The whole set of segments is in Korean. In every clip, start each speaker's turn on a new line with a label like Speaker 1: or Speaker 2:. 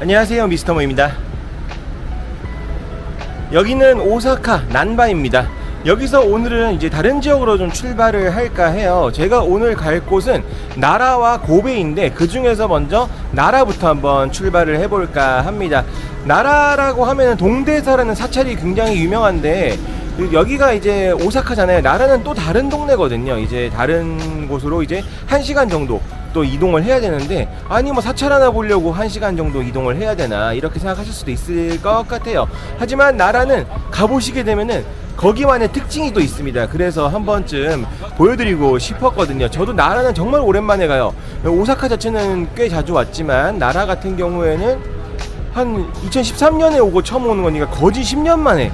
Speaker 1: 안녕하세요, 미스터모입니다. 여기는 오사카 난바입니다. 여기서 오늘은 이제 다른 지역으로 좀 출발을 할까 해요. 제가 오늘 갈 곳은 나라와 고베인데 그 중에서 먼저 나라부터 한번 출발을 해볼까 합니다. 나라라고 하면 동대사라는 사찰이 굉장히 유명한데 여기가 이제 오사카잖아요. 나라는 또 다른 동네거든요. 이제 다른 곳으로 이제 1시간 정도 또 이동을 해야 되는데, 아니 뭐 사찰 하나 보려고 1시간 정도 이동을 해야 되나 이렇게 생각하실 수도 있을 것 같아요. 하지만 나라는 가보시게 되면은 거기만의 특징이 또 있습니다. 그래서 한 번쯤 보여드리고 싶었거든요. 저도 나라는 정말 오랜만에 가요. 오사카 자체는 꽤 자주 왔지만 나라 같은 경우에는 한 2013년에 오고 처음 오는 거니까 거의 10년 만에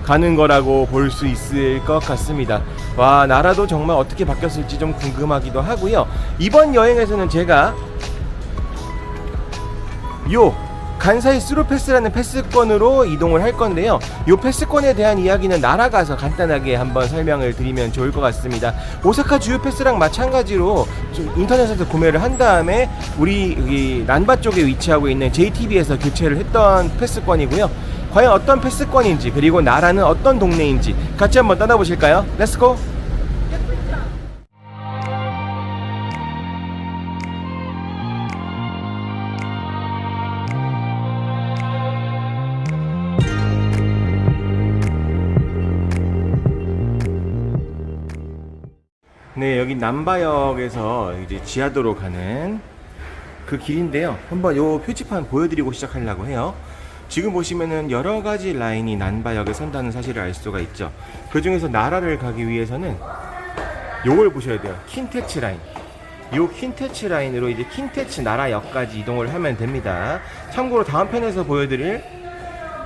Speaker 1: 가는 거라고 볼 수 있을 것 같습니다. 와, 나라도 정말 어떻게 바뀌었을지 좀 궁금하기도 하고요. 이번 여행에서는 제가 간사이 스루패스라는 패스권으로 이동을 할 건데요. 이 패스권에 대한 이야기는 날아가서 간단하게 한번 설명을 드리면 좋을 것 같습니다. 오사카 주요 패스랑 마찬가지로 인터넷에서 구매를 한 다음에 우리 여기 난바 쪽에 위치하고 있는 JTB에서 교체를 했던 패스권이고요. 과연 어떤 패스권인지, 그리고 나라는 어떤 동네인지 같이 한번 떠나보실까요? 렛츠고! 네, 여기 난바역에서 이제 지하도로 가는 그 길인데요. 한번 요 표지판 보여드리고 시작하려고 해요. 지금 보시면은 여러 가지 라인이 난바역에 선다는 사실을 알 수가 있죠. 그 중에서 나라를 가기 위해서는 요걸 보셔야 돼요. 킨테츠 라인. 요 킨테츠 라인으로 이제 킨테츠 나라역까지 이동을 하면 됩니다. 참고로 다음 편에서 보여드릴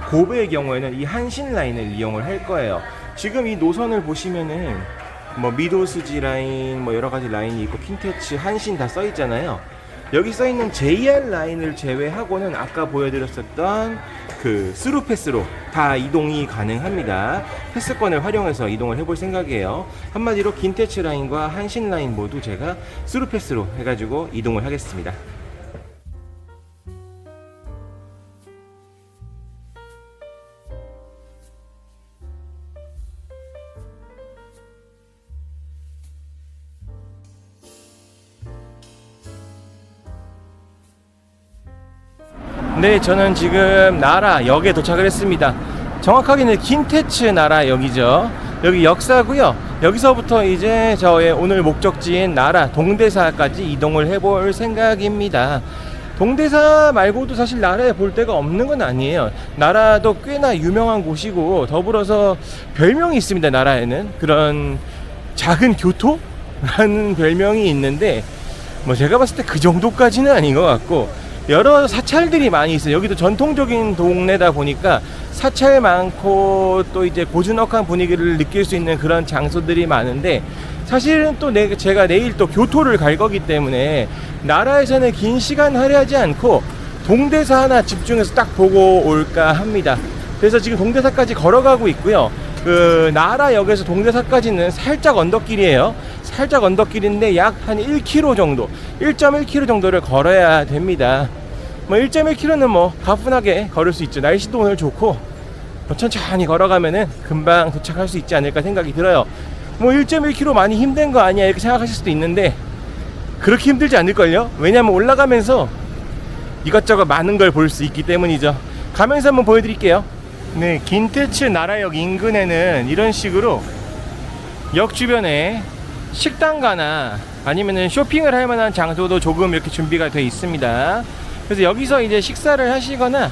Speaker 1: 고베의 경우에는 이 한신 라인을 이용을 할 거예요. 지금 이 노선을 보시면은 뭐 미도스지 라인, 뭐 여러 가지 라인이 있고 킨테츠, 한신 다 써 있잖아요. 여기 써 있는 JR 라인을 제외하고는 아까 보여드렸었던 그 스루 패스로 다 이동이 가능합니다. 패스권을 활용해서 이동을 해볼 생각이에요. 한마디로 킨테츠 라인과 한신 라인 모두 제가 스루 패스로 해가지고 이동을 하겠습니다. 네, 저는 지금 나라역에 도착을 했습니다. 정확하게는 킨테츠 나라역이죠. 여기 역사고요. 여기서부터 이제 저의 오늘 목적지인 나라 동대사까지 이동을 해볼 생각입니다. 동대사 말고도 사실 나라에 볼 데가 없는 건 아니에요. 나라도 꽤나 유명한 곳이고 더불어서 별명이 있습니다. 나라에는 그런 작은 교토라는 별명이 있는데 뭐 제가 봤을 때 그 정도까지는 아닌 것 같고, 여러 사찰들이 많이 있어요. 여기도 전통적인 동네다 보니까 사찰 많고 또 이제 고즈넉한 분위기를 느낄 수 있는 그런 장소들이 많은데, 사실은 또 제가 내일 또 교토를 갈 거기 때문에 나라에서는 긴 시간 할애하지 않고 동대사 하나 집중해서 딱 보고 올까 합니다. 그래서 지금 동대사까지 걸어가고 있고요. 그 나라역에서 동대사까지는 살짝 언덕길이에요. 살짝 언덕길인데 약 한 1km 정도, 1.1km 정도를 걸어야 됩니다. 뭐 1.1km는 뭐 가뿐하게 걸을 수 있죠. 날씨도 오늘 좋고 뭐 천천히 걸어가면은 금방 도착할 수 있지 않을까 생각이 들어요. 뭐 1.1km 많이 힘든 거 아니야 이렇게 생각하실 수도 있는데 그렇게 힘들지 않을걸요? 왜냐면 올라가면서 이것저것 많은 걸 볼 수 있기 때문이죠. 가면서 한번 보여드릴게요. 네, 긴테츠 나라역 인근에는 이런 식으로 역 주변에 식당가나 아니면은 쇼핑을 할 만한 장소도 조금 이렇게 준비가 되어 있습니다. 그래서 여기서 이제 식사를 하시거나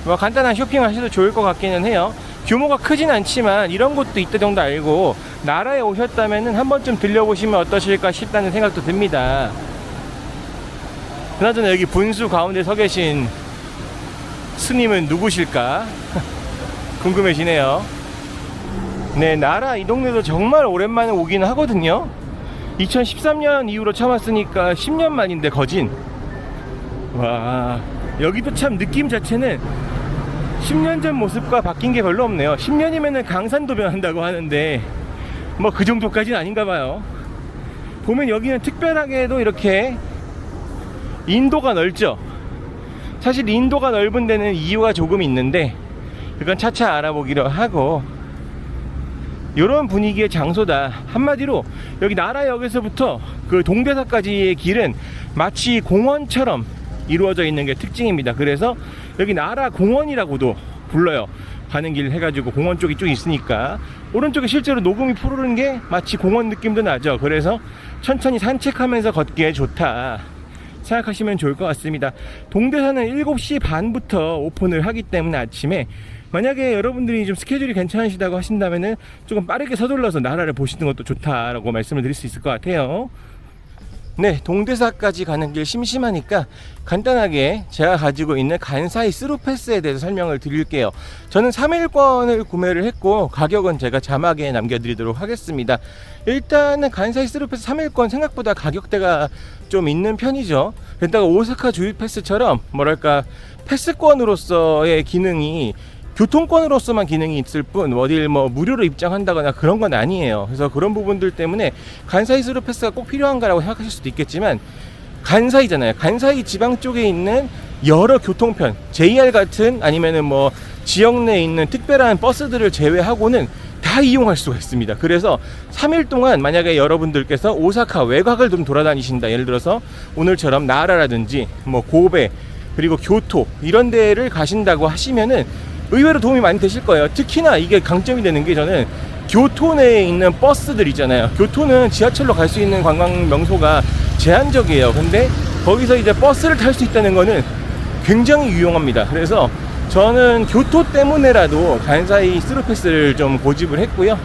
Speaker 1: 뭐 간단한 쇼핑을 하셔도 좋을 것 같기는 해요. 규모가 크진 않지만 이런 곳도 있다 정도 알고 나라에 오셨다면은 한 번쯤 들려보시면 어떠실까 싶다는 생각도 듭니다. 그나저나 여기 분수 가운데 서 계신 스님은 누구실까 궁금해지네요. 네, 나라 이 동네도 정말 오랜만에 오긴 하거든요. 2013년 이후로 처음 왔으니까 10년 만인데 거진. 와, 여기도 참 느낌 자체는 10년 전 모습과 바뀐 게 별로 없네요. 10년이면은 강산도 변한다고 하는데 뭐 그 정도까지는 아닌가 봐요. 보면 여기는 특별하게도 이렇게 인도가 넓죠. 사실 인도가 넓은 데는 이유가 조금 있는데 그건 차차 알아보기로 하고, 요런 분위기의 장소다. 한마디로 여기 나라역에서부터 그 동대사까지의 길은 마치 공원처럼 이루어져 있는 게 특징입니다. 그래서 여기 나라공원이라고도 불러요. 가는 길 해가지고 공원 쪽이 쭉 있으니까. 오른쪽에 실제로 녹음이 푸르는 게 마치 공원 느낌도 나죠. 그래서 천천히 산책하면서 걷기에 좋다 생각하시면 좋을 것 같습니다. 동대사는 7시 반부터 오픈을 하기 때문에 아침에, 만약에 여러분들이 좀 스케줄이 괜찮으시다고 하신다면은 조금 빠르게 서둘러서 나라를 보시는 것도 좋다라고 말씀을 드릴 수 있을 것 같아요. 네, 동대사까지 가는 길 심심하니까 간단하게 제가 가지고 있는 간사이 스루패스에 대해서 설명을 드릴게요. 저는 3일권을 구매를 했고 가격은 제가 자막에 남겨드리도록 하겠습니다. 일단은 간사이 스루패스 3일권 생각보다 가격대가 좀 있는 편이죠. 게다가 오사카 주유 패스처럼 뭐랄까 패스권으로서의 기능이 교통권으로서만 기능이 있을 뿐 어딜 뭐 무료로 입장한다거나 그런 건 아니에요. 그래서 그런 부분들 때문에 간사이 스루 패스가 꼭 필요한가라고 생각하실 수도 있겠지만, 간사이잖아요. 간사이 지방 쪽에 있는 여러 교통편, JR 같은 아니면은 뭐 지역 내에 있는 특별한 버스들을 제외하고는 다 이용할 수가 있습니다. 그래서 3일 동안 만약에 여러분들께서 오사카 외곽을 좀 돌아다니신다, 예를 들어서 오늘처럼 나라라든지 뭐 고베 그리고 교토 이런 데를 가신다고 하시면은 의외로 도움이 많이 되실 거예요. 특히나 이게 강점이 되는 게, 저는 교토 내에 있는 버스들 있잖아요. 교토는 지하철로 갈 수 있는 관광 명소가 제한적이에요. 근데 거기서 이제 버스를 탈 수 있다는 거는 굉장히 유용합니다. 그래서 저는 교토 때문에라도 간사이 스루패스를 좀 고집을 했고요.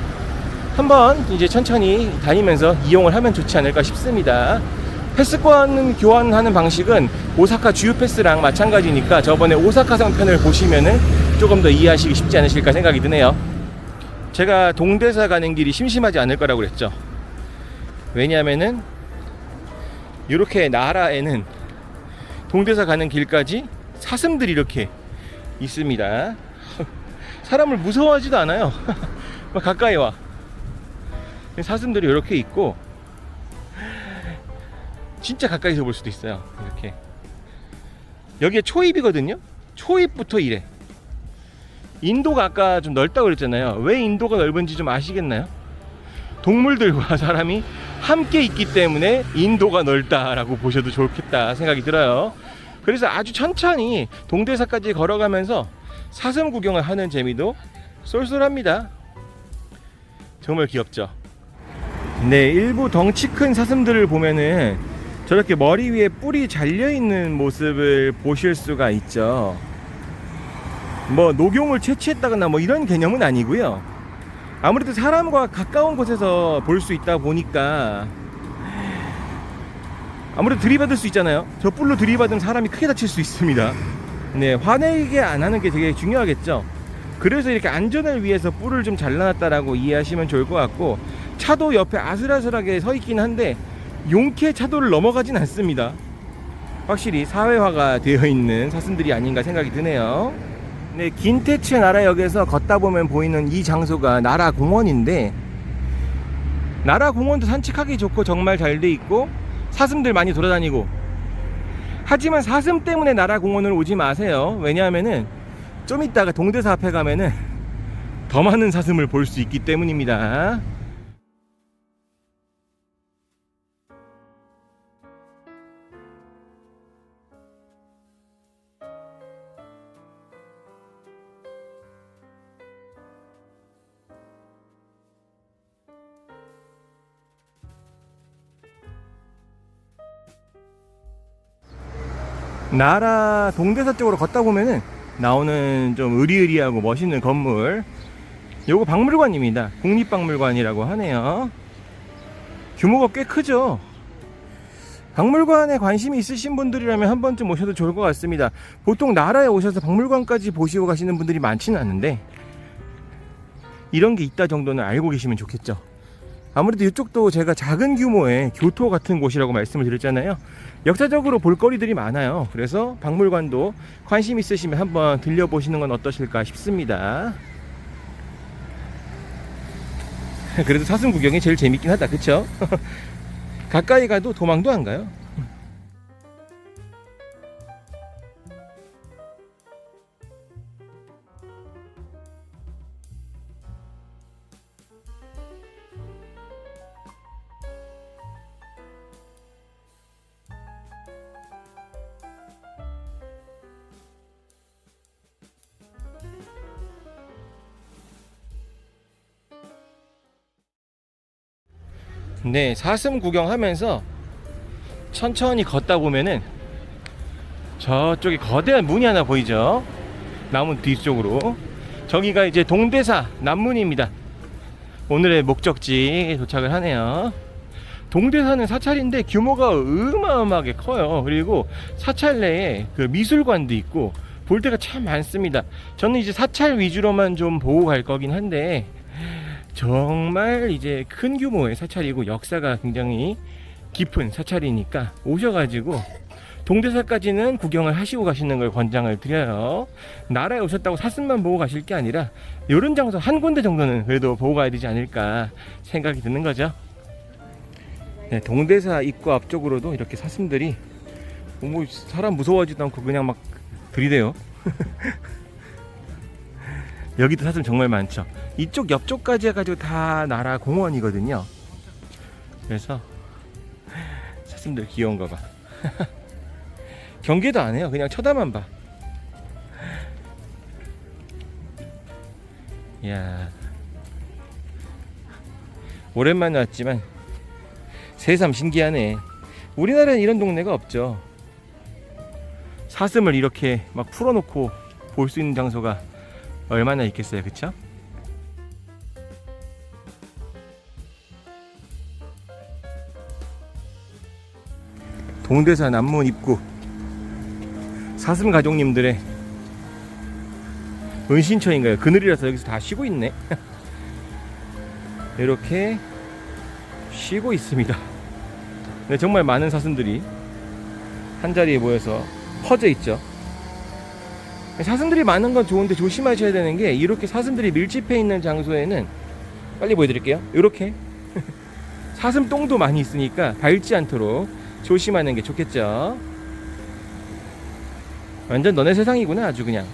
Speaker 1: 한번 이제 천천히 다니면서 이용을 하면 좋지 않을까 싶습니다. 패스권 교환하는 방식은 오사카 주유 패스랑 마찬가지니까 저번에 오사카성 편을 보시면은 조금 더 이해하시기 쉽지 않으실까 생각이 드네요. 제가 동대사 가는 길이 심심하지 않을 거라고 그랬죠. 왜냐하면은 이렇게 나라에는 동대사 가는 길까지 사슴들이 이렇게 있습니다. 사람을 무서워하지도 않아요. 막 가까이 와. 사슴들이 이렇게 있고 진짜 가까이서 볼 수도 있어요. 이렇게 여기에 초입이거든요. 초입부터 이래. 인도가 아까 좀 넓다고 그랬잖아요. 왜 인도가 넓은지 좀 아시겠나요? 동물들과 사람이 함께 있기 때문에 인도가 넓다라고 보셔도 좋겠다 생각이 들어요. 그래서 아주 천천히 동대사까지 걸어가면서 사슴 구경을 하는 재미도 쏠쏠합니다. 정말 귀엽죠? 네, 일부 덩치 큰 사슴들을 보면은 저렇게 머리 위에 뿔이 잘려있는 모습을 보실 수가 있죠. 뭐 녹용을 채취했다거나 뭐 이런 개념은 아니고요. 아무래도 사람과 가까운 곳에서 볼 수 있다 보니까 아무래도 들이받을 수 있잖아요. 저 뿔로 들이받으면 사람이 크게 다칠 수 있습니다. 네, 화내게 안 하는 게 되게 중요하겠죠. 그래서 이렇게 안전을 위해서 뿔을 좀 잘라놨다라고 이해하시면 좋을 것 같고, 차도 옆에 아슬아슬하게 서 있긴 한데 용케 차도를 넘어가진 않습니다. 확실히 사회화가 되어 있는 사슴들이 아닌가 생각이 드네요. 네, 긴테츠 나라역에서 걷다 보면 보이는 이 장소가 나라공원인데, 나라공원도 산책하기 좋고 정말 잘 돼 있고 사슴들 많이 돌아다니고, 하지만 사슴 때문에 나라공원을 오지 마세요. 왜냐하면은 좀 이따가 동대사 앞에 가면은 더 많은 사슴을 볼 수 있기 때문입니다. 나라 동대사 쪽으로 걷다 보면은 나오는 좀 으리으리하고 멋있는 건물, 요거 박물관입니다. 국립박물관이라고 하네요. 규모가 꽤 크죠. 박물관에 관심이 있으신 분들이라면 한 번쯤 오셔도 좋을 것 같습니다. 보통 나라에 오셔서 박물관까지 보시고 가시는 분들이 많지는 않은데 이런 게 있다 정도는 알고 계시면 좋겠죠. 아무래도 이쪽도 제가 작은 규모의 교토 같은 곳이라고 말씀을 드렸잖아요. 역사적으로 볼거리들이 많아요. 그래서 박물관도 관심 있으시면 한번 들려보시는 건 어떠실까 싶습니다. 그래도 사슴 구경이 제일 재밌긴 하다, 그쵸? 가까이 가도 도망도 안 가요. 네, 사슴 구경하면서 천천히 걷다 보면은 저쪽에 거대한 문이 하나 보이죠? 나무 뒤쪽으로. 저기가 이제 동대사 남문입니다. 오늘의 목적지 도착을 하네요. 동대사는 사찰인데 규모가 어마어마하게 커요. 그리고 사찰 내에 그 미술관도 있고 볼 데가 참 많습니다. 저는 이제 사찰 위주로만 좀 보고 갈 거긴 한데 정말 이제 큰 규모의 사찰이고 역사가 굉장히 깊은 사찰이니까 오셔가지고 동대사까지는 구경을 하시고 가시는 걸 권장을 드려요. 나라에 오셨다고 사슴만 보고 가실 게 아니라 이런 장소 한 군데 정도는 그래도 보고 가야 되지 않을까 생각이 드는 거죠. 네, 동대사 입구 앞쪽으로도 이렇게 사슴들이 뭐 사람 무서워하지도 않고 그냥 막 들이대요. 여기도 사슴 정말 많죠. 이쪽 옆쪽까지 해가지고 다 나라 공원이거든요. 그래서 사슴들 귀여운가 봐. 경계도 안 해요. 그냥 쳐다만 봐. 이야, 오랜만에 왔지만 새삼 신기하네. 우리나라엔 이런 동네가 없죠. 사슴을 이렇게 막 풀어놓고 볼 수 있는 장소가 얼마나 있겠어요, 그쵸? 동대사 남문 입구, 사슴 가족님들의 은신처인가요? 그늘이라서 여기서 다 쉬고 있네. 이렇게 쉬고 있습니다. 네, 정말 많은 사슴들이 한자리에 모여서 퍼져 있죠. 사슴들이 많은 건 좋은데 조심하셔야 되는 게, 이렇게 사슴들이 밀집해 있는 장소에는 빨리 보여드릴게요. 이렇게 사슴 똥도 많이 있으니까 밟지 않도록 조심하는 게 좋겠죠. 완전 너네 세상이구나, 아주 그냥.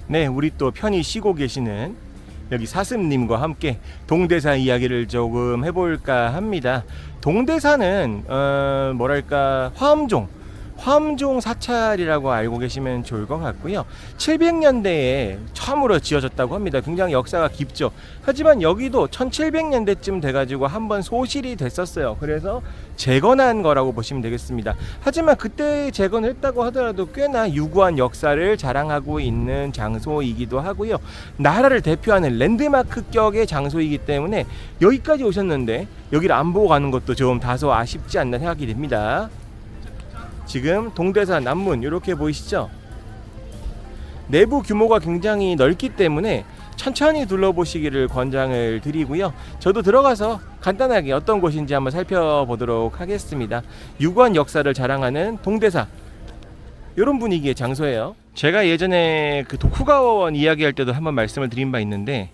Speaker 1: 네, 우리 또 편히 쉬고 계시는 여기 사슴님과 함께 동대사 이야기를 조금 해볼까 합니다. 동대사는 뭐랄까 화엄종 사찰이라고 알고 계시면 좋을 것 같고요. 700년대에 처음으로 지어졌다고 합니다. 굉장히 역사가 깊죠. 하지만 여기도 1700년대쯤 돼가지고 한번 소실이 됐었어요. 그래서 재건한 거라고 보시면 되겠습니다. 하지만 그때 재건을 했다고 하더라도 꽤나 유구한 역사를 자랑하고 있는 장소이기도 하고요. 나라를 대표하는 랜드마크격의 장소이기 때문에 여기까지 오셨는데 여기를 안 보고 가는 것도 좀 다소 아쉽지 않나 생각이 됩니다. 지금 동대사 남문 이렇게 보이시죠? 내부 규모가 굉장히 넓기 때문에 천천히 둘러보시기를 권장을 드리고요. 저도 들어가서 간단하게 어떤 곳인지 한번 살펴보도록 하겠습니다. 유구한 역사를 자랑하는 동대사, 이런 분위기의 장소예요. 제가 예전에 그 도쿠가와원 이야기할 때도 한번 말씀을 드린 바 있는데,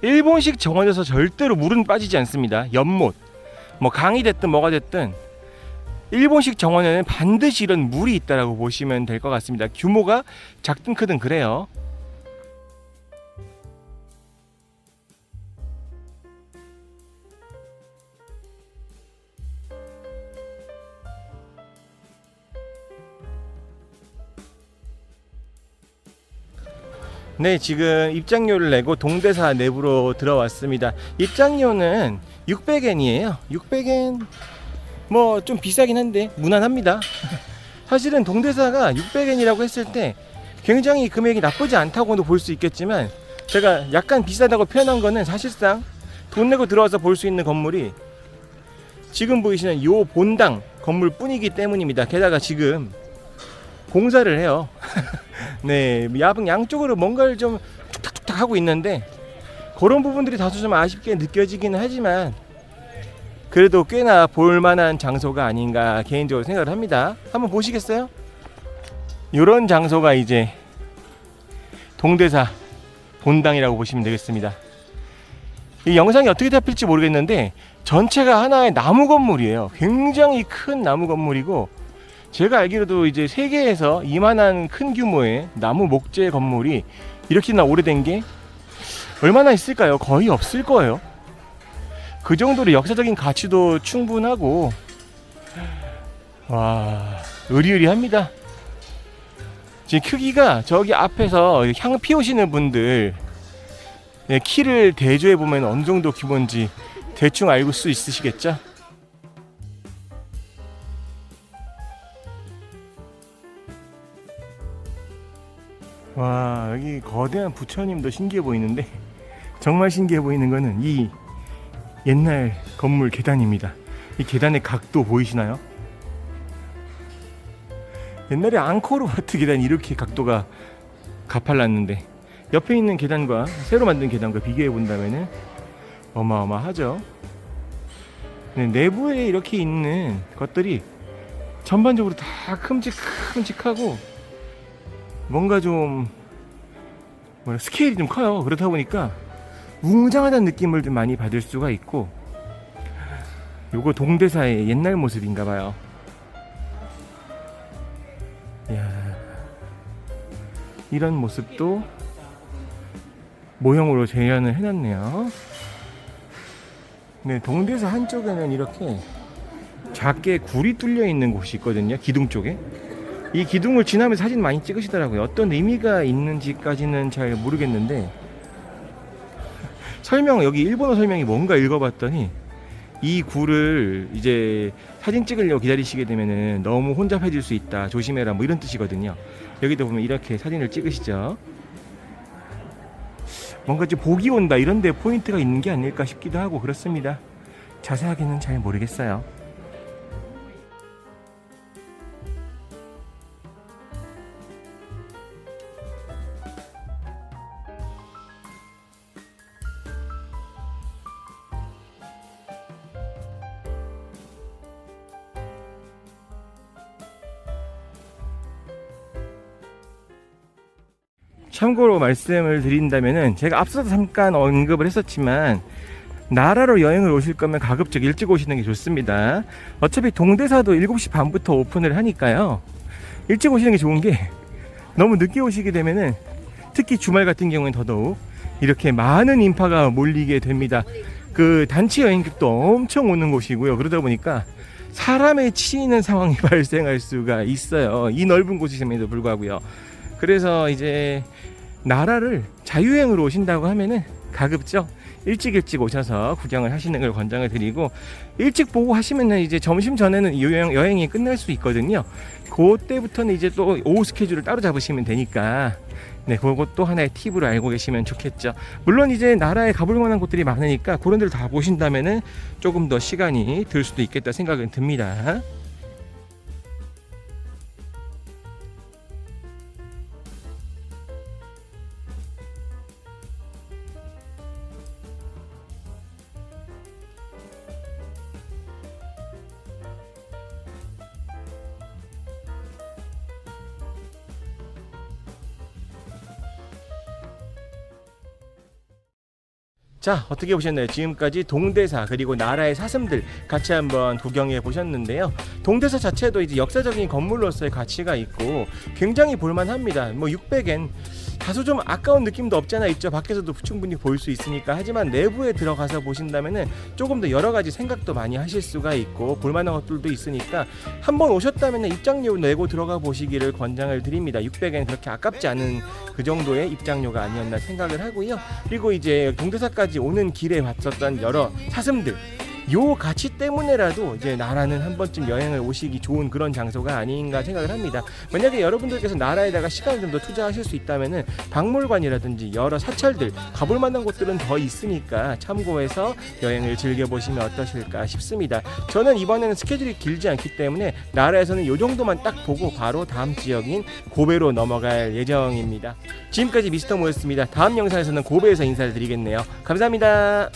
Speaker 1: 일본식 정원에서 절대로 물은 빠지지 않습니다. 연못, 뭐 강이 됐든 뭐가 됐든 일본식 정원에는 반드시 이런 물이 있다라고 보시면 될 것 같습니다. 규모가 작든 크든 그래요. 네, 지금 입장료를 내고 동대사 내부로 들어왔습니다. 입장료는 600엔이에요. 600엔 뭐 좀 비싸긴 한데 무난합니다. 사실은 동대사가 600엔이라고 했을 때 굉장히 금액이 나쁘지 않다고도 볼 수 있겠지만, 제가 약간 비싸다고 표현한 거는 사실상 돈 내고 들어와서 볼 수 있는 건물이 지금 보이시는 요 본당 건물 뿐이기 때문입니다. 게다가 지금 공사를 해요. 네, 양쪽으로 뭔가를 좀 툭탁툭탁 하고 있는데 그런 부분들이 다소 좀 아쉽게 느껴지기는 하지만 그래도 꽤나 볼만한 장소가 아닌가 개인적으로 생각을 합니다. 한번 보시겠어요? 이런 장소가 이제 동대사 본당이라고 보시면 되겠습니다. 이 영상이 어떻게 잡힐지 모르겠는데 전체가 하나의 나무 건물이에요. 굉장히 큰 나무 건물이고, 제가 알기로도 이제 세계에서 이만한 큰 규모의 나무 목재 건물이 이렇게나 오래된 게 얼마나 있을까요? 거의 없을 거예요. 그 정도로 역사적인 가치도 충분하고, 와, 의리의리합니다. 지금 크기가 저기 앞에서 향 피우시는 분들 키를 대조해 보면 어느 정도 규모인지 대충 알 수 있으시겠죠? 와, 여기 거대한 부처님도 신기해 보이는데 정말 신기해 보이는 거는 이 옛날 건물 계단입니다. 이 계단의 각도 보이시나요? 옛날에 앙코르와트 계단이 이렇게 각도가 가팔랐는데 옆에 있는 계단과 새로 만든 계단과 비교해 본다면은 어마어마하죠. 네, 내부에 이렇게 있는 것들이 전반적으로 다 큼직큼직하고 뭔가 좀 스케일이 좀 커요. 그렇다 보니까 웅장하다는 느낌을 좀 많이 받을 수가 있고, 요거 동대사의 옛날 모습인가 봐요. 이야, 이런 모습도 모형으로 재현을 해놨네요. 네, 동대사 한쪽에는 이렇게 작게 굴이 뚫려 있는 곳이 있거든요. 기둥 쪽에. 이 기둥을 지나면서 사진 많이 찍으시더라고요. 어떤 의미가 있는지까지는 잘 모르겠는데, 여기 일본어 설명이 뭔가 읽어봤더니 이 굴을 이제 사진 찍으려고 기다리시게 되면은 너무 혼잡해질 수 있다, 조심해라, 뭐 이런 뜻이거든요. 여기도 보면 이렇게 사진을 찍으시죠. 뭔가 좀 복이 온다 이런 데 포인트가 있는 게 아닐까 싶기도 하고 그렇습니다. 자세하게는 잘 모르겠어요. 참고로 말씀을 드린다면은 제가 앞서도 잠깐 언급을 했었지만 나라로 여행을 오실 거면 가급적 일찍 오시는 게 좋습니다. 어차피 동대사도 7시 반부터 오픈을 하니까요. 일찍 오시는 게 좋은 게, 너무 늦게 오시게 되면은 특히 주말 같은 경우엔 더더욱 이렇게 많은 인파가 몰리게 됩니다. 그 단체 여행객도 엄청 오는 곳이고요. 그러다 보니까 사람에 치이는 상황이 발생할 수가 있어요. 이 넓은 곳임에도 불구하고요. 그래서 이제 나라를 자유여행으로 오신다고 하면은 가급적 일찍 오셔서 구경을 하시는 걸 권장을 드리고, 일찍 보고 하시면은 이제 점심 전에는 여행이 끝날 수 있거든요. 그때부터는 이제 또 오후 스케줄을 따로 잡으시면 되니까, 네, 그것도 하나의 팁으로 알고 계시면 좋겠죠. 물론 이제 나라에 가볼 만한 곳들이 많으니까 그런 데를 다 보신다면은 조금 더 시간이 들 수도 있겠다 생각은 듭니다. 자, 어떻게 보셨나요? 지금까지 동대사 그리고 나라의 사슴들 같이 한번 구경해 보셨는데요. 동대사 자체도 이제 역사적인 건물로서의 가치가 있고 굉장히 볼만합니다. 뭐 600엔 다소 좀 아까운 느낌도 없잖아 있죠. 밖에서도 충분히 볼 수 있으니까. 하지만 내부에 들어가서 보신다면은 조금 더 여러 가지 생각도 많이 하실 수가 있고 볼만한 것들도 있으니까 한번 오셨다면 입장료 내고 들어가 보시기를 권장을 드립니다. 600엔 그렇게 아깝지 않은 그 정도의 입장료가 아니었나 생각을 하고요. 그리고 이제 동대사까지 오는 길에 봤었던 여러 사슴들, 요 가치 때문에라도 이제 나라는 한 번쯤 여행을 오시기 좋은 그런 장소가 아닌가 생각을 합니다. 만약에 여러분들께서 나라에다가 시간을 좀 더 투자하실 수 있다면은 박물관이라든지 여러 사찰들 가볼 만한 곳들은 더 있으니까 참고해서 여행을 즐겨보시면 어떠실까 싶습니다. 저는 이번에는 스케줄이 길지 않기 때문에 나라에서는 요 정도만 딱 보고 바로 다음 지역인 고베로 넘어갈 예정입니다. 지금까지 미스터 모였습니다. 다음 영상에서는 고베에서 인사를 드리겠네요. 감사합니다.